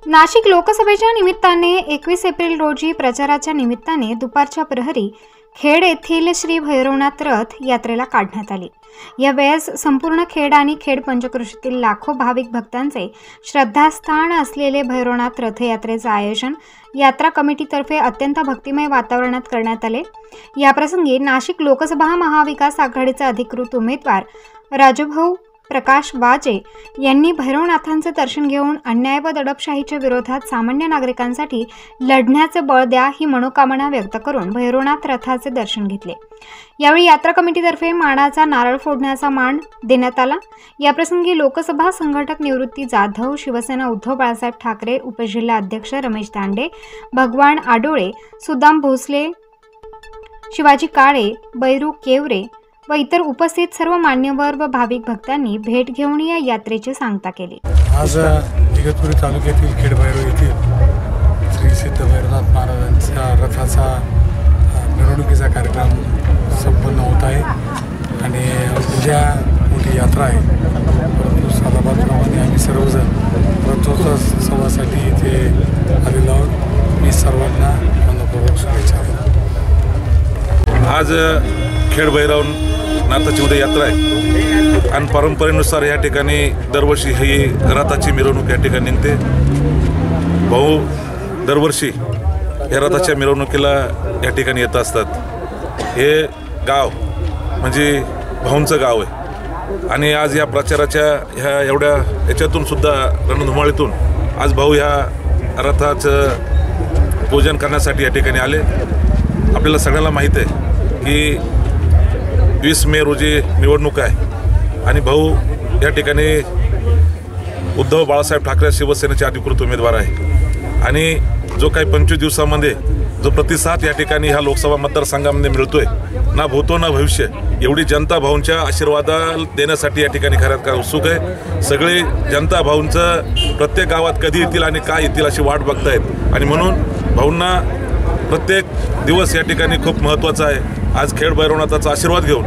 नाशिक लोकसभेच्या निमित्ताने 21 एप्रिल रोजी प्रचाराच्या निमित्ताने दुपारच्या प्रहरी खेड येथील श्री भैरवनाथ रथ यात्रेला काढण्यात आली। या वेळेस संपूर्ण खेड आणि खेड पंचक्रोशीतील लाखो भाविक भक्तांचे श्रद्धास्थान असलेले भैरवनाथ रथयात्रेचे आयोजन यात्रा कमिटीतर्फे अत्यंत भक्तिमय वातावरणात करण्यात आले। याप्रसंगी नाशिक लोकसभा महाविकास आघाडीचे अधिकृत उमेदवार राजूभाऊ प्रकाश वाजे यांनी भैरवनाथांचे दर्शन घेऊन अन्याय व दडपशाहीच्या विरोधात सामान्य नागरिकांसाठी लढण्याचे बळ द्या ही मनोकामना व्यक्त करून भैरवनाथ रथाचे दर्शन घेतले। यावेळी यात्रा कमिटीतर्फे मानाचा नारळ फोडण्याचा मान देण्यात आला। याप्रसंगी लोकसभा संघटक निवृत्ती जाधव, शिवसेना उद्धव बाळासाहेब ठाकरे, उपजिल्हा अध्यक्ष रमेश दांडे, भगवान आडोळे, सुदाम भोसले, शिवाजी काळे, बैरू केवरे व इतर उपस्थित सर्व मान्यवर व भाविक भक्तांनी भेट घेऊन या यात्रेची सांगता केली। आज इगतपुरी तालुक्यातील खेडभैरव येथील श्री सिद्ध भैरवनाथ महाराजांच्या रथाचा मिरवणुकीचा कार्यक्रम संपन्न होत आहे आणि उद्या मोठी यात्रा आहे। परंतु साधाबादप्रमाणे आम्ही सर्वजण रथोत्सवासाठी इथे आलेलो आहोत। मी सर्वांना मनपूर्वक शुभेच्छा देतो। आज खेडभैरव नाथाची उद्या यात्रा आहे आणि परंपरेनुसार या ठिकाणी दरवर्षी ही रथाची मिरवणूक या ठिकाणी निघते। भाऊ दरवर्षी या रथाच्या मिरवणुकीला या ठिकाणी येत असतात। हे गाव म्हणजे भाऊंचं गाव आहे आणि आज या प्रचाराच्या ह्या एवढ्या याच्यातून सुद्धा रणधुमाळीतून आज भाऊ ह्या रथाचं पूजन करण्यासाठी या ठिकाणी आले। आपल्याला सगळ्यांना माहीत आहे की 20 मे रोजी निवडणूक आहे आणि भाऊ या ठिकाणी उद्धव बाळासाहेब ठाकरे शिवसेनेचे अधिकृत उमेदवार आहे आणि जो काही 25 दिवसामध्ये जो प्रतिसाद या ठिकाणी ह्या लोकसभा मतदारसंघामध्ये मिळतोय ना भूतो ना भविष्य, एवढी जनता भाऊंच्या आशीर्वादा देण्यासाठी या ठिकाणी खऱ्यात उत्सुक आहे। सगळे जनता भाऊंचं प्रत्येक गावात कधी येतील आणि काय येतील अशी वाट बघतायत आणि म्हणून भाऊंना प्रत्येक दिवस या ठिकाणी खूप महत्त्वाचा आहे। आज खेड भैरवनाथाचा आशीर्वाद घेऊन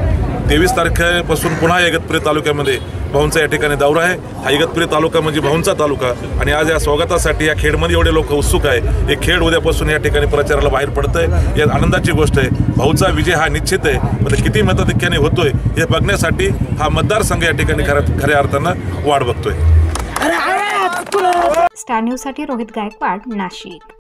23 तारखेपासून पुन्हा इगतपुरी तालुक्यामध्ये भाऊंचा या ठिकाणी दौरा आहे। हा इगतपुरी तालुका म्हणजे भाऊंचा तालुका आणि आज या स्वागतासाठी या खेडमध्ये एवढे लोक उत्सुक आहे। हे खेड उद्यापासून या ठिकाणी प्रचाराला बाहेर पडतंय, या आनंदाची गोष्ट आहे। भाऊचा विजय हा निश्चित आहे, पण किती मताधिक्याने होतोय हे बघण्यासाठी हा मतदारसंघ या ठिकाणी खऱ्या अर्थानं वाट बघतोय। स्टार न्यूजसाठी रोहित गायकवाड, नाशिक।